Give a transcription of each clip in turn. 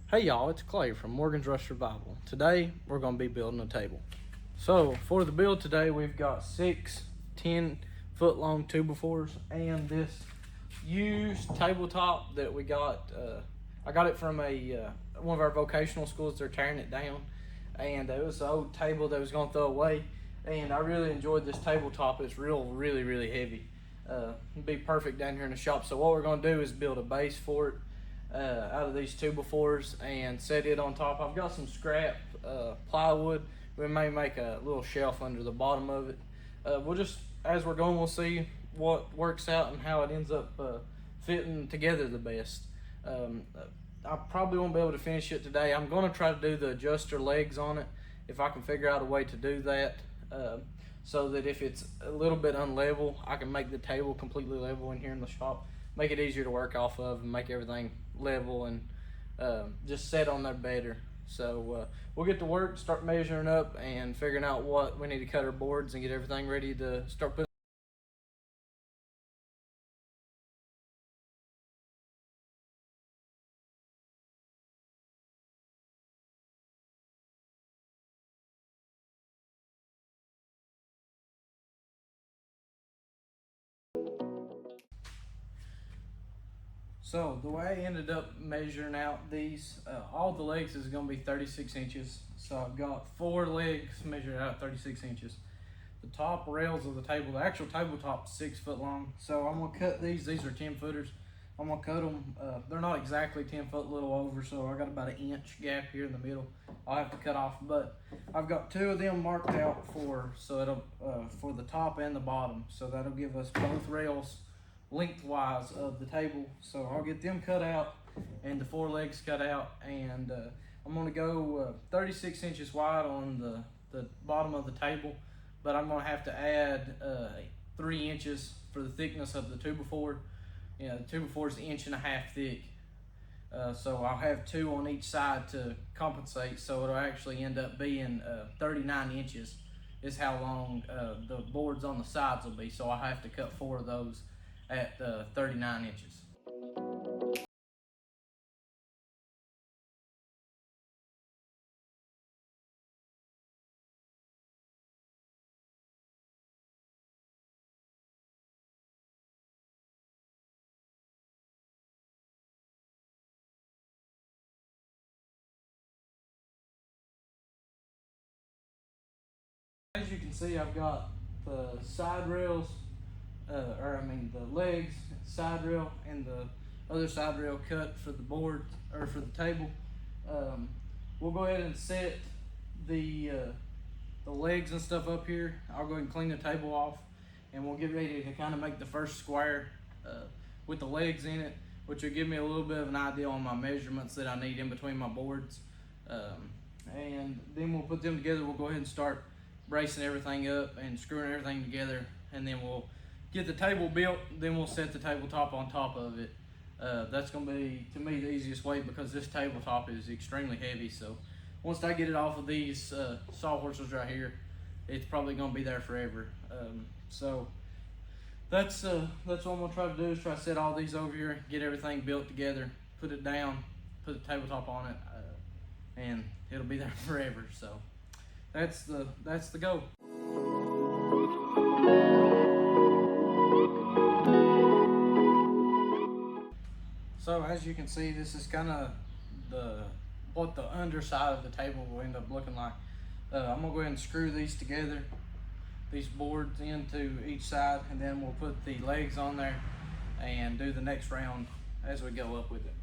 Hey y'all, it's Clay from Morgan's Rush Survival. Today we're going to be building a table. So for the build today, we've got 6 10-foot long 2x4s and this used tabletop that we got. I got it from one of our vocational schools. They're tearing it down, and it was an old table that was going to throw away. And I really enjoyed this tabletop. It's really heavy. It'd be perfect down here in the shop. So what we're going to do is build a base for it out of these 2x4s and set it on top. I've got some scrap plywood. We may make a little shelf under the bottom of it. We'll just, as we're going, we'll see what works out and how it ends up fitting together the best. I probably won't be able to finish it today. I'm going to try to do the adjuster legs on it if I can figure out a way to do that, so that if it's a little bit unlevel, I can make the table completely level in here in the shop, make it easier to work off of and make everything level and just set on there better. So we'll get to work, start measuring up and figuring out what we need to cut our boards and get everything ready to start putting. So the way I ended up measuring out these, all the legs is going to be 36 inches. So I've got 4 legs measured out 36 inches. The top rails of the table, the actual tabletop is 6 foot long. So I'm going to cut these. These are 10 footers. I'm going to cut them. They're not exactly 10 foot, a little over. So I got about an inch gap here in the middle. I'll have to cut off, but I've got 2 of them marked out for the top and the bottom. So that'll give us both rails lengthwise of the table. So I'll get them cut out and the 4 legs cut out, and I'm going to go 36 inches wide on the bottom of the table, but I'm going to have to add 3 inches for the thickness of the 2x4. You know, the 2x4 is 1.5 inches thick, so I'll have 2 on each side to compensate, so it'll actually end up being 39 inches is how long the boards on the sides will be. So I'll have to cut 4 of those at 39 inches. As you can see, I've got the side rails, the legs, side rail, and the other side rail cut for the board, or for the table. We'll go ahead and set the legs and stuff up here. I'll go ahead and clean the table off, and we'll get ready to kind of make the first square with the legs in it, which will give me a little bit of an idea on my measurements that I need in between my boards. And then we'll put them together. We'll go ahead and start bracing everything up and screwing everything together, and then we'll get the table built. Then we'll set the tabletop on top of it. That's going to be, to me, the easiest way, because this tabletop is extremely heavy. So once I get it off of these sawhorses right here, it's probably going to be there forever. So that's what I'm going to try to do, is try to set all these over here, get everything built together, put it down, put the tabletop on it, and it'll be there forever. So that's the goal. So as you can see, this is kind of what the underside of the table will end up looking like. I'm gonna go ahead and screw these together, these boards into each side, and then we'll put the legs on there and do the next round as we go up with it.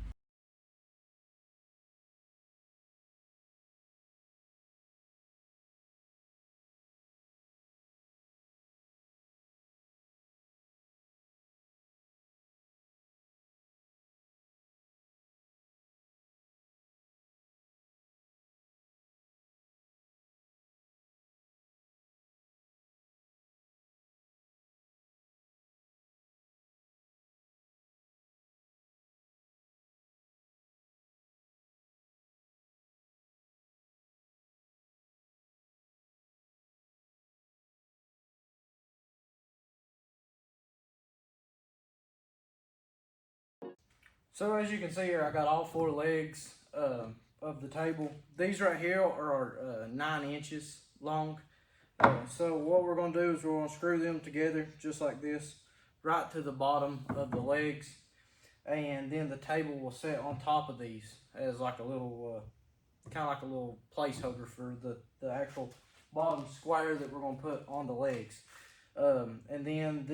So as you can see here, I got all 4 legs of the table. These right here are 9 inches long. So what we're going to do is we're going to screw them together just like this, right to the bottom of the legs, and then the table will sit on top of these as like a little, kind of like a little placeholder for the actual bottom square that we're going to put on the legs. And then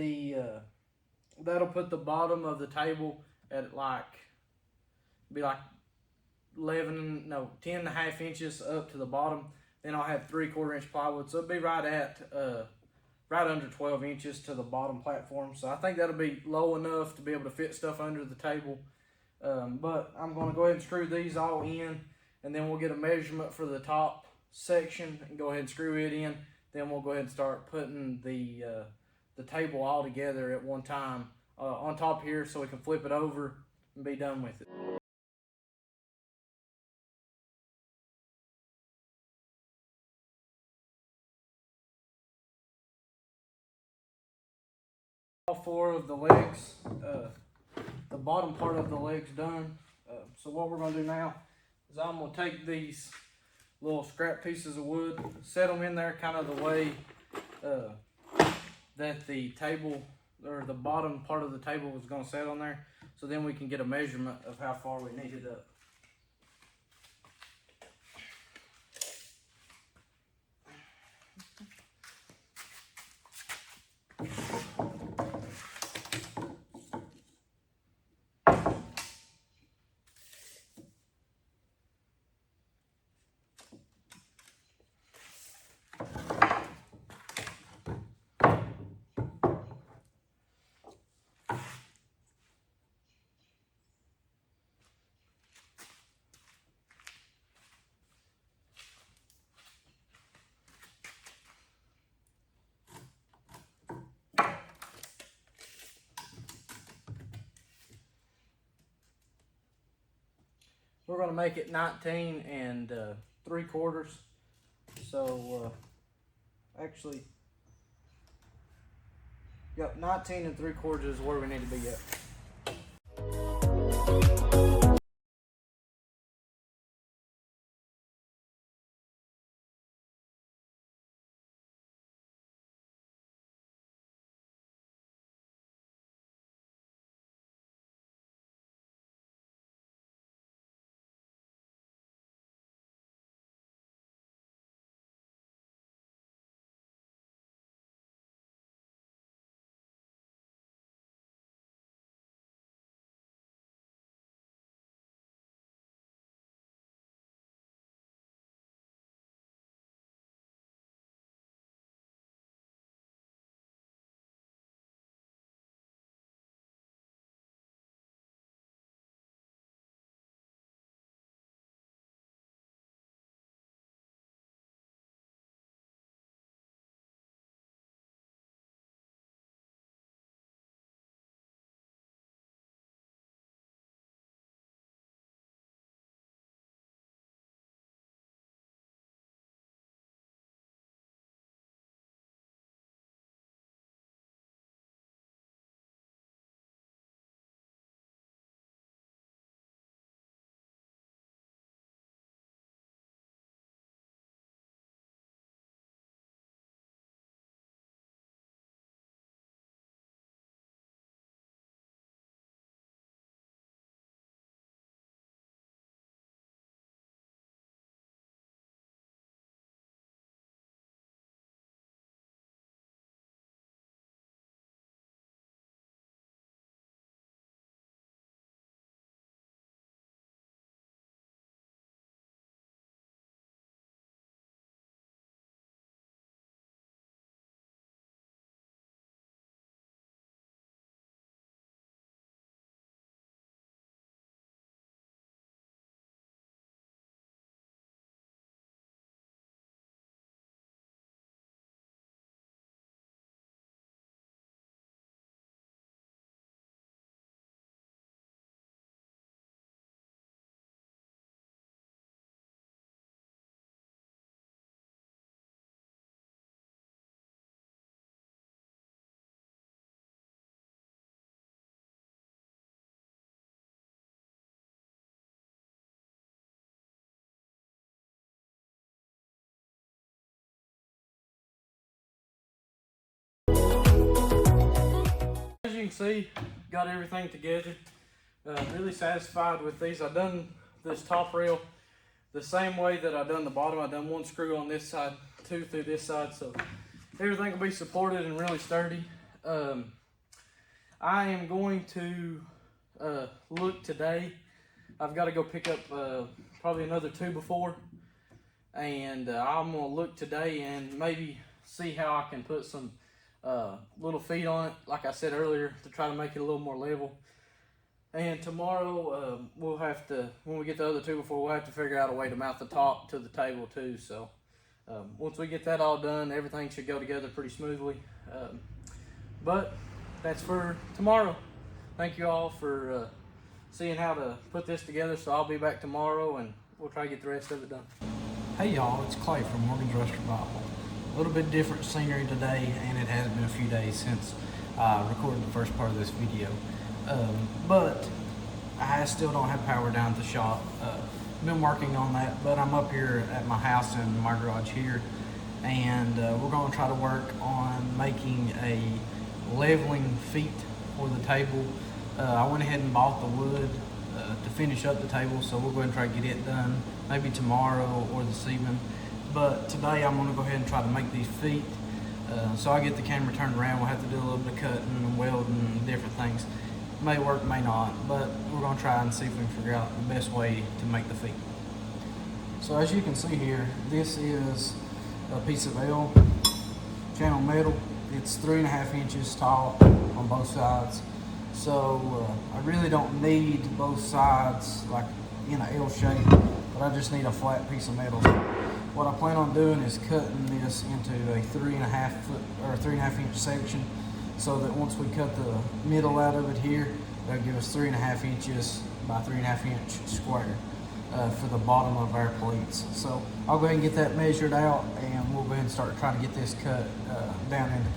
that'll put the bottom of the table at be like 10 and a half inches up to the bottom. Then I'll have 3/4 inch plywood, so it'll be right at right under 12 inches to the bottom platform. So I think that'll be low enough to be able to fit stuff under the table. But I'm going to go ahead and screw these all in, and then we'll get a measurement for the top section and go ahead and screw it in. Then we'll go ahead and start putting the table all together at one time on top here, so we can flip it over and be done with it. All 4 of the legs, the bottom part of the legs done. So what we're going to do now is I'm going to take these little scrap pieces of wood, set them in there kind of the way that the table, or the bottom part of the table, was going to set on there. So then we can get a measurement of how far we need it up. We're going to make it 19 and 3/4. So actually, yep, 19 and 3/4 is where we need to be at. see, got everything together. Really satisfied with these. I've done this top rail the same way that I've done the bottom. I've done one screw on this side, two through this side, so everything will be supported and really sturdy. I am going to look today. I've got to go pick up probably another 2x4, and I'm gonna look today and maybe see how I can put some little feet on it, like I said earlier, to try to make it a little more level. And tomorrow we'll have to, when we get the other 2x4, we'll have to figure out a way to mount the top to the table too. So once we get that all done, everything should go together pretty smoothly. But that's for tomorrow. Thank you all for seeing how to put this together. So I'll be back tomorrow and we'll try to get the rest of it done. Hey y'all, it's Clay from Morgan's Restaurant Bible. A little bit different scenery today, and it has been a few days since I recorded the first part of this video. But I still don't have power down at the shop. Been working on that, but I'm up here at my house in my garage here, and we're going to try to work on making a leveling feet for the table. I went ahead and bought the wood to finish up the table, so we'll go ahead and try to get it done maybe tomorrow or this evening. But today I'm going to go ahead and try to make these feet. So I get the camera turned around. We'll have to do a little bit of cutting and welding and different things. May work, may not, but we're going to try and see if we can figure out the best way to make the feet. So as you can see here, this is a piece of L channel metal. It's 3.5 inches tall on both sides. So I really don't need both sides like in an L shape, but I just need a flat piece of metal. What I plan on doing is cutting this into a 3.5 foot or 3.5 inch section, so that once we cut the middle out of it here, that'll give us 3.5 inches by 3.5 inch square for the bottom of our plates. So I'll go ahead and get that measured out, and we'll go ahead and start trying to get this cut down into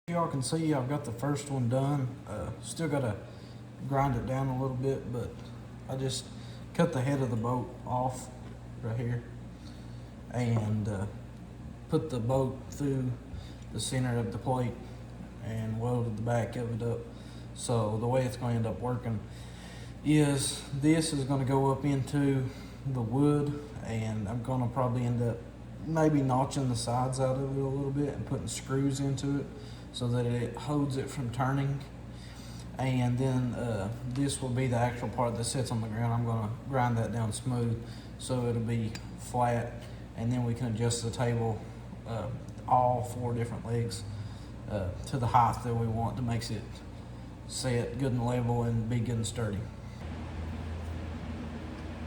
Y'all can see I've got the first one done. Still gotta grind it down a little bit, but I just cut the head of the boat off right here and put the boat through the center of the plate and welded the back of it up. So the way it's going to end up working is this is going to go up into the wood, and I'm going to probably end up maybe notching the sides out of it a little bit and putting screws into it so that it holds it from turning. And then this will be the actual part that sits on the ground. I'm going to grind that down smooth so it'll be flat, and then we can adjust the table, all 4 different legs, to the height that we want to make it set good and level and be good and sturdy.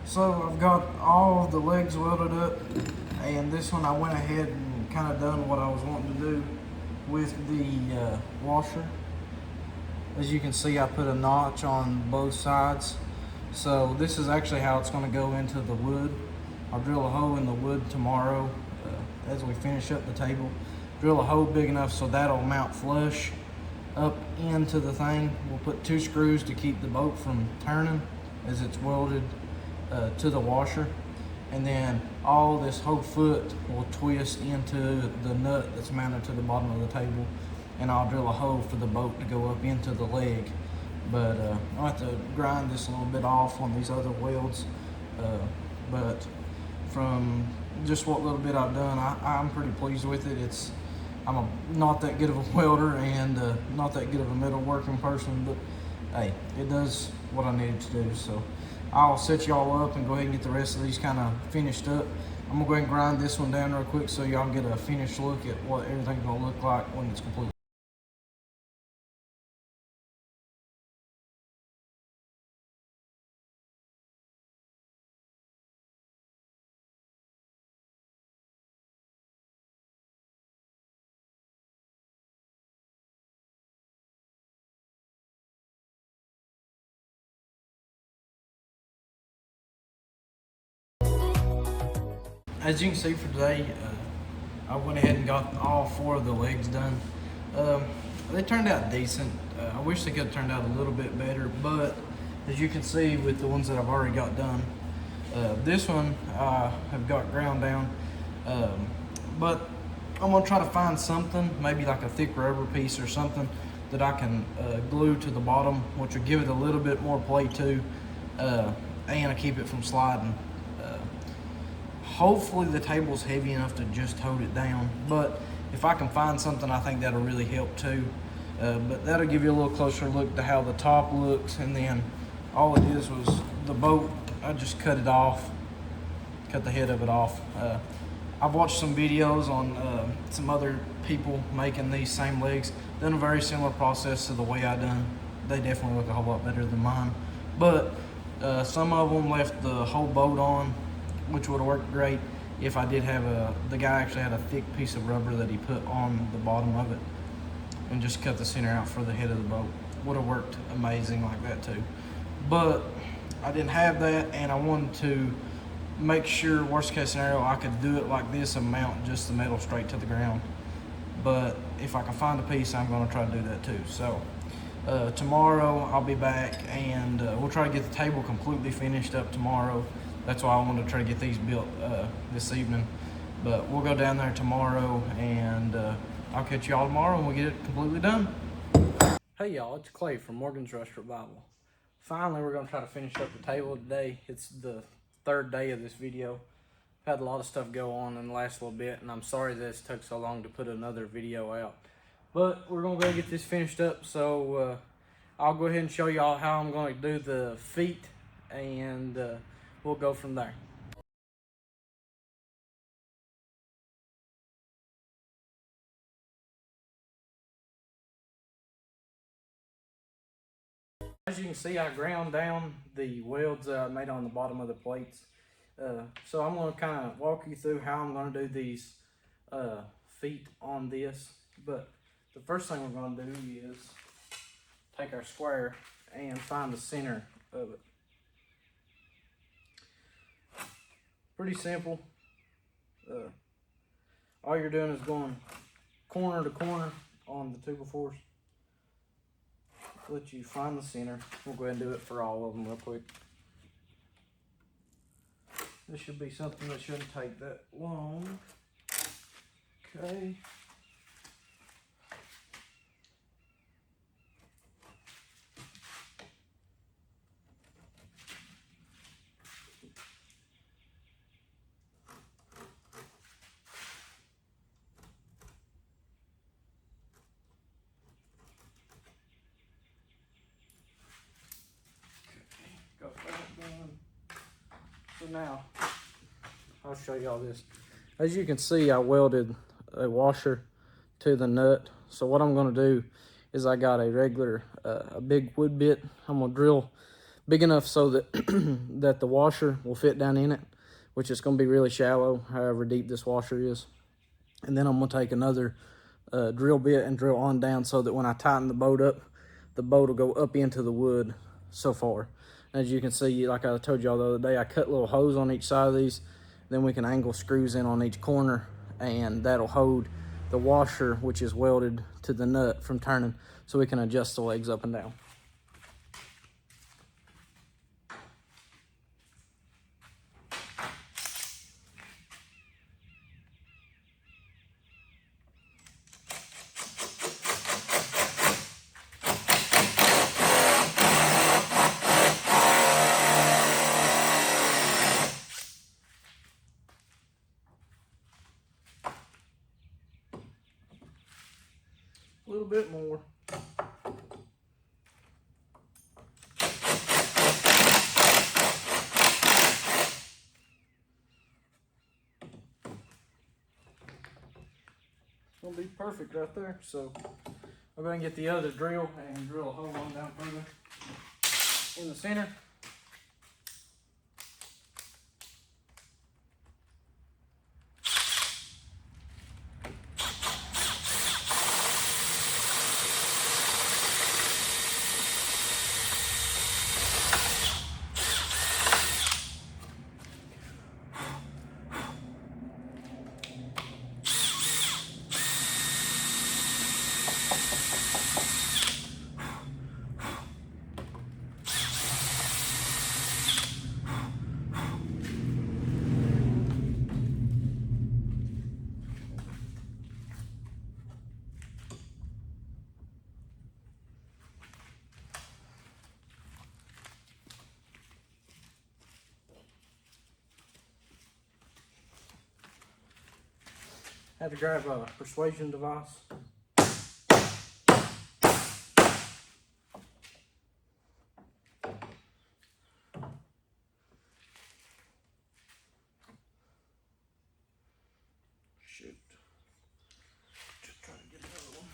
So I've got all of the legs welded up, and this one I went ahead and kind of done what I was wanting to do with the washer. As you can see, I put a notch on both sides. So this is actually how it's going to go into the wood. I'll drill a hole in the wood tomorrow as we finish up the table. Drill a hole big enough so that'll mount flush up into the thing. We'll put 2 screws to keep the boat from turning as it's welded to the washer. And then all this whole foot will twist into the nut that's mounted to the bottom of the table. And I'll drill a hole for the boat to go up into the leg. But I'll have to grind this a little bit off on these other welds. But from just what little bit I've done, I'm pretty pleased with it. I'm not that good of a welder and not that good of a metalworking person, but hey, it does what I needed to do. So I'll set y'all up and go ahead and get the rest of these kind of finished up. I'm gonna go ahead and grind this one down real quick so y'all get a finished look at what everything's gonna look like when it's complete. As you can see for today, I went ahead and got all 4 of the legs done. They turned out decent. I wish they could have turned out a little bit better, but as you can see with the ones that I've already got done, this one I have got ground down, but I'm gonna try to find something, maybe like a thick rubber piece or something that I can glue to the bottom, which will give it a little bit more play too, and keep it from sliding. Hopefully the table's heavy enough to just hold it down, but if I can find something, I think that'll really help too. But that'll give you a little closer look to how the top looks. And then all it is was the boat, I just cut it off, cut the head of it off. I've watched some videos on some other people making these same legs, done a very similar process to the way I done. They definitely look a whole lot better than mine, but some of them left the whole boat on, which would have worked great if I did have the guy actually had a thick piece of rubber that he put on the bottom of it and just cut the center out for the head of the boat. Would have worked amazing like that too. But I didn't have that, and I wanted to make sure, worst case scenario, I could do it like this and mount just the metal straight to the ground. But if I can find a piece, I'm gonna try to do that too. So tomorrow I'll be back, and we'll try to get the table completely finished up tomorrow. That's why I wanted to try to get these built this evening. But we'll go down there tomorrow, and I'll catch y'all tomorrow when we get it completely done. Hey y'all, it's Clay from Morgan's Restaurant Bible. Finally, we're gonna try to finish up the table today. It's the 3rd day of this video. Had a lot of stuff go on in the last little bit, and I'm sorry that it's took so long to put another video out. But we're gonna go get this finished up, so I'll go ahead and show y'all how I'm gonna do the feet, and we'll go from there. As you can see, I ground down the welds that I made on the bottom of the plates. So I'm going to kind of walk you through how I'm going to do these feet on this. But the first thing we're going to do is take our square and find the center of it. Pretty simple. All you're doing is going corner to corner on the 2x4s. Let you find the center. We'll go ahead and do it for all of them real quick. This should be something that shouldn't take that long. Okay. Got that done. So now, I'll show y'all this. As you can see, I welded a washer to the nut. So what I'm gonna do is I got a regular, a big wood bit. I'm gonna drill big enough so that that the washer will fit down in it, which is gonna be really shallow, however deep this washer is. And then I'm gonna take another drill bit and drill on down so that when I tighten the boat up, the boat will go up into the wood so far. As you can see, like I told y'all the other day, I cut little holes on each side of these. Then we can angle screws in on each corner, and that'll hold the washer, which is welded to the nut, from turning, so we can adjust the legs up and down. A little bit more. It's gonna be perfect right there. So I'm gonna get the other drill and drill a hole on down further in the center. Had to grab a persuasion device. Shoot. Just try to get another one.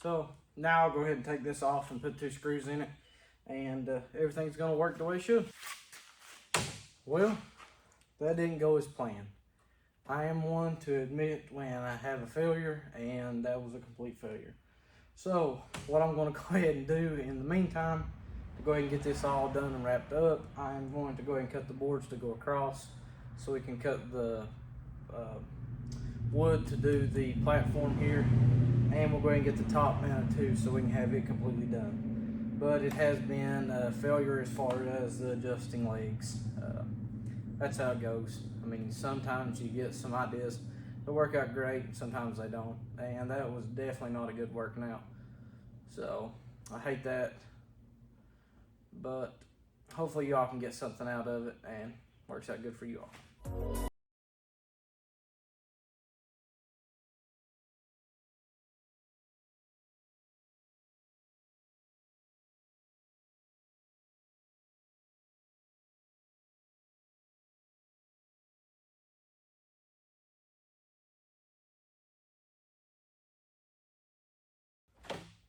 So now I'll go ahead and take this off and put 2 screws in it, and everything's gonna work the way it should. Well, that didn't go as planned. I am one to admit when I have a failure, and that was a complete failure. So what I'm gonna go ahead and do in the meantime, to go ahead and get this all done and wrapped up, I'm going to go ahead and cut the boards to go across so we can cut the wood to do the platform here, and we'll go ahead and get the top mounted too so we can have it completely done. But it has been a failure as far as the adjusting legs. That's how it goes. I mean, sometimes you get some ideas that work out great, sometimes they don't, and that was definitely not a good working out. So I hate that, but hopefully y'all can get something out of it and works out good for you all.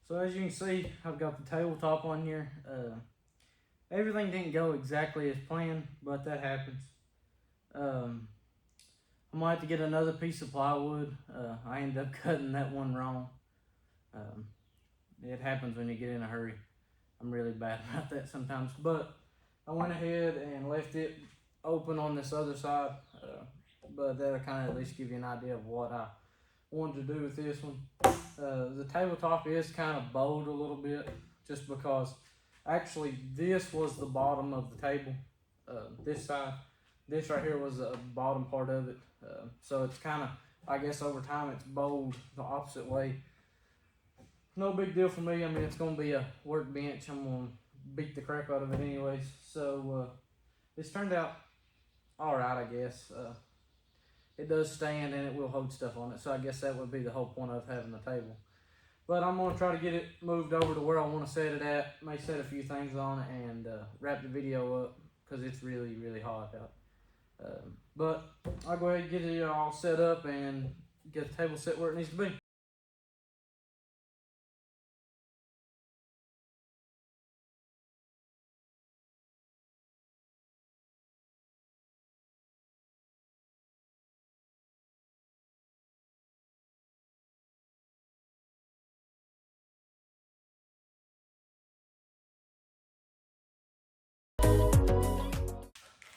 So as you can see, I've got the tabletop on here. everything didn't go exactly as planned, but that happens. I'm gonna have to get another piece of plywood. I ended up cutting that one wrong. Um, it happens when you get in a hurry. I'm really bad about that sometimes, but I went ahead and left it open on this other side. But that'll kind of at least give you an idea of what I wanted to do with this one. The tabletop is kind of bowed a little bit just because actually this was the bottom of the table. This side, this right here was the bottom part of it. So it's kind of, I guess over time it's bowed the opposite way. No big deal for me. I mean, it's going to be a workbench. I'm going to beat the crap out of it anyways. So it's turned out all right, I guess. It does stand and it will hold stuff on it. So I guess that would be the whole point of having the table. But I'm going to try to get it moved over to where I want to set it at. May set a few things on it and wrap the video up because it's really, really hot out. But I'll go ahead and get it all set up and get the table set where it needs to be.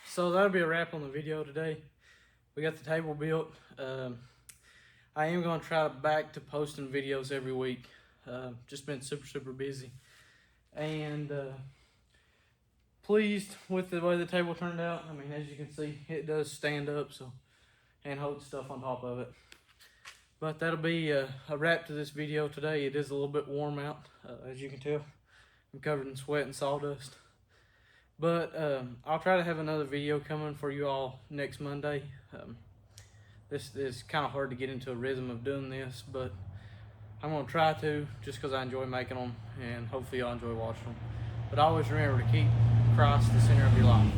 So that'll be a wrap on the video today. We got the table built. I am going to try back to posting videos every week. Just been super busy. And pleased with the way the table turned out. I mean, as you can see, it does stand up and hold stuff on top of it. But that'll be a wrap to this video today. It is a little bit warm out, as you can tell. I'm covered in sweat and sawdust. But I'll try to have another video coming for you all next Monday. This is kind of hard to get into a rhythm of doing this, but I'm going to try to just because I enjoy making them and hopefully y'all enjoy watching them. But always remember to keep Christ the center of your life.